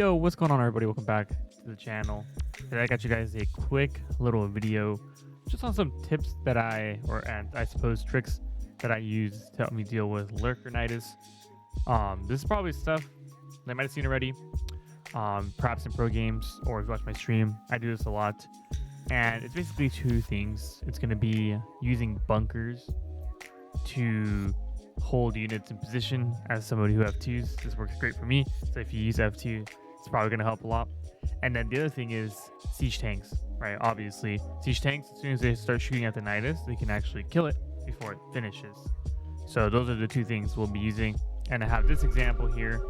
Yo, what's going on, everybody? Welcome back to the channel. Today I got you guys a quick little video just on some tips that and I suppose tricks that I use to help me deal with Lurker Nydus. This is probably stuff they might have seen already, perhaps in pro games or if you watch my stream. I do this a lot, and it's basically two things. It's going to be using bunkers to hold units in position. As somebody who F2s, this works great for me. So if you use F2, it's probably going to help a lot. And then the other thing is siege tanks, right? Obviously, siege tanks, as soon as they start shooting at the Nydus, they can actually kill it before it finishes. So those are the two things we'll be using. And I have this example here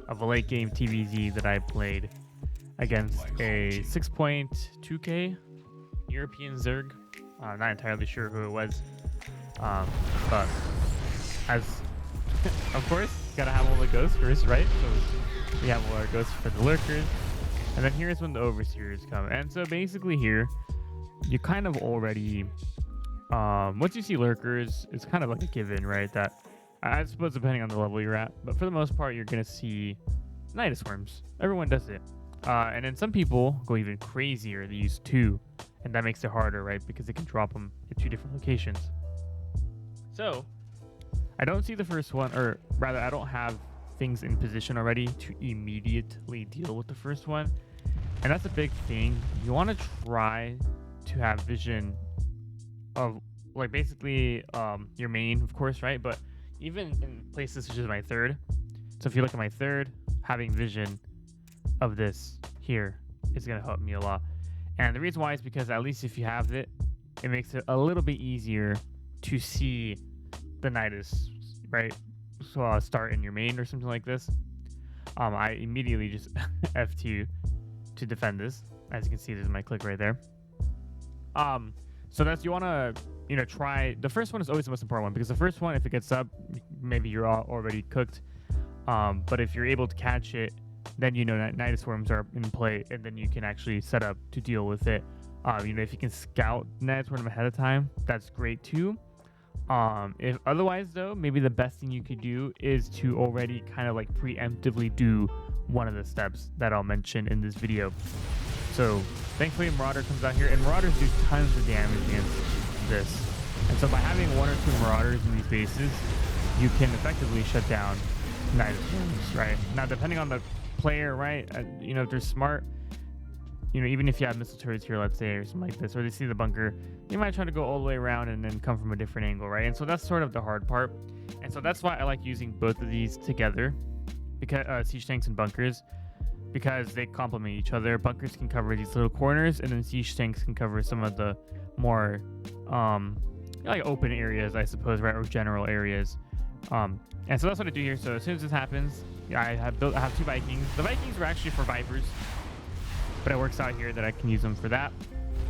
of a late game TVZ that I played against a 6.2k European Zerg. Not entirely sure who it was, but as of course, gotta have all the ghosts first, right? So we have all our ghosts for the lurkers, and then here's when the overseers come. And so basically here, you kind of already, once you see lurkers, it's kind of like a given, right? That I suppose depending on the level you're at, but for the most part, you're gonna see Nydus worms. Everyone does it, and then some people go even crazier. They use two, and that makes it harder, right? Because they can drop them in two different locations. So I don't see the first one, or rather I don't have things in position already to immediately deal with the first one. And that's a big thing. You want to try to have vision of, like, basically your main, of course, right? But even in places such as my third. So if you look at my third, having vision of this here is going to help me a lot. And the reason why is because at least if you have it, it makes it a little bit easier to see the Nydus, right? So start in your main or something like this. I immediately just F2 to defend this. As you can see, there's my click right there. So that's, you want to, try. The first one is always the most important one, because the first one, if it gets up, maybe you're already cooked. But if you're able to catch it, then that Nydus worms are in play, and then you can actually set up to deal with it. If you can scout Nydus worm ahead of time, that's great too. If otherwise, though, maybe the best thing you could do is to already kind of like preemptively do one of the steps that I'll mention in this video. So thankfully Marauder comes out here, and Marauders do tons of damage against this. And so by having one or two Marauders in these bases, you can effectively shut down Nydus worms, right? Now, depending on the player, right? If they're smart, even if you have missile turrets here, let's say, or something like this, or they see the bunker, you might try to go all the way around and then come from a different angle, right? And so that's sort of the hard part. And so that's why I like using both of these together, because siege tanks and bunkers, because they complement each other. Bunkers can cover these little corners, and then siege tanks can cover some of the more like open areas, I suppose, right, or general areas. And so that's what I do here. So as soon as this happens, I have two Vikings. The Vikings were actually for Vipers, but it works out here that I can use them for that.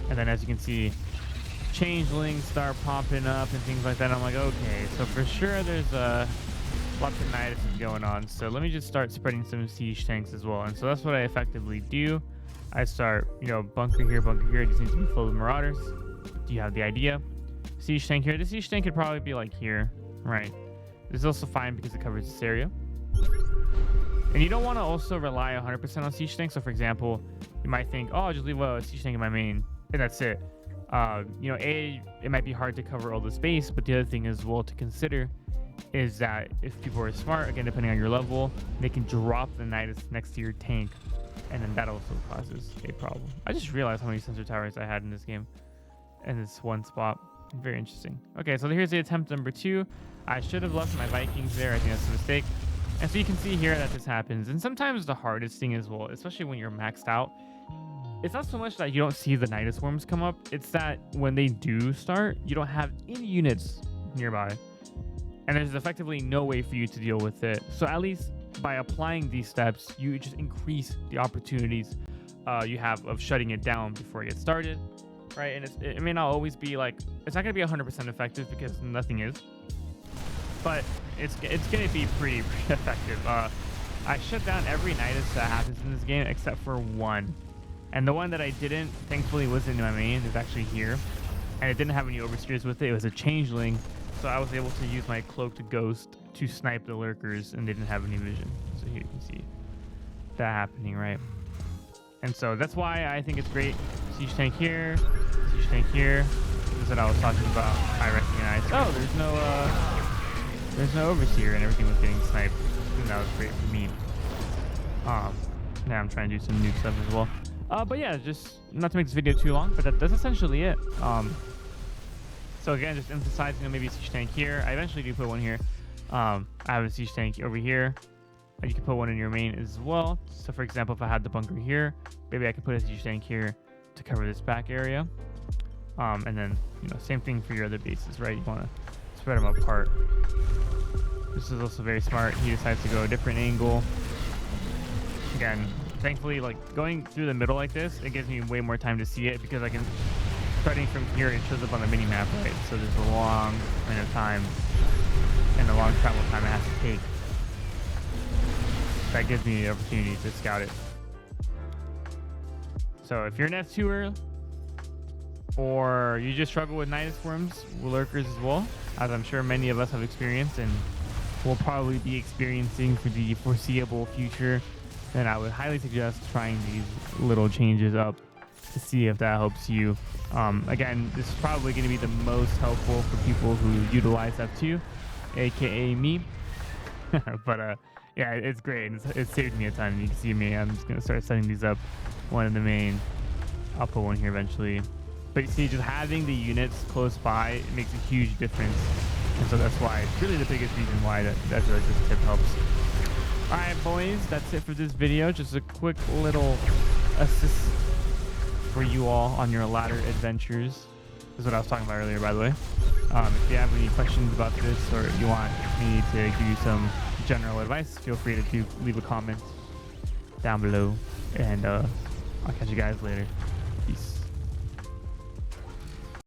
And then, as you can see, changelings start popping up and things like that. I'm like, okay, so for sure there's lots of Nydus going on. So let me just start spreading some siege tanks as well. And so that's what I effectively do. I start, bunker here. It just needs to be full of Marauders. Do you have the idea? Siege tank here. The siege tank could probably be like here, right? This is also fine because it covers this area. And you don't want to also rely 100% on siege tank. So for example, you might think, oh, I'll just leave a siege tank in my main, and that's it. It might be hard to cover all the space, but the other thing as well to consider is that if people are smart, again, depending on your level, they can drop the Nydus next to your tank, and then that also causes a problem. I just realized how many sensor towers I had in this game, in this one spot. Very interesting. Okay, so here's the attempt number 2. I should have left my Vikings there. I think that's a mistake. And so you can see here that this happens. And sometimes the hardest thing as well, especially when you're maxed out, it's not so much that you don't see the Nydus worms come up. It's that when they do start, you don't have any units nearby. And there's effectively no way for you to deal with it. So at least by applying these steps, you just increase the opportunities you have of shutting it down before it gets started, right? And it may not always be like, it's not going to be 100% effective because nothing is. But it's going to be pretty effective. I shut down every Nydus that happens in this game except for one. And the one that I didn't, thankfully, wasn't in my main. It's actually here. And it didn't have any oversteers with it. It was a changeling. So I was able to use my cloaked ghost to snipe the lurkers, and they didn't have any vision. So here you can see that happening, right? And so that's why I think it's great. Siege tank here, siege tank here. This is what I was talking about. I recognize. Oh, there's no overseer, and everything was getting sniped. And that was great for me. Now I'm trying to do some nuke stuff as well. But yeah, just not to make this video too long, but that's essentially it. So again, just emphasizing maybe a siege tank here. I eventually do put one here. I have a siege tank over here. You can put one in your main as well. So for example, if I had the bunker here, maybe I could put a siege tank here to cover this back area. And then, same thing for your other bases, right? You want to spread them apart. This is also very smart. He decides to go a different angle. Again, thankfully, like going through the middle like this, it gives me way more time to see it because I can, starting from here, it shows up on the mini map, right? So there's a long amount of time and a long travel time it has to take. That gives me the opportunity to scout it. So if you're an F2er or you just struggle with Nydus worms, lurkers as well, as I'm sure many of us have experienced and will probably be experiencing for the foreseeable future, then I would highly suggest trying these little changes up to see if that helps you. Again, this is probably going to be the most helpful for people who utilize F2, aka me. But yeah, it's great. It saved me a ton. You can see me. I'm just going to start setting these up. One in the main. I'll put one here eventually. But you see, just having the units close by, it makes a huge difference. And so that's why, it's really the biggest reason why that's where this tip helps. Alright boys, that's it for this video. Just a quick little assist for you all on your ladder adventures. This is what I was talking about earlier, by the way. If you have any questions about this, or you want me to give you some general advice, feel free to leave a comment down below. And I'll catch you guys later.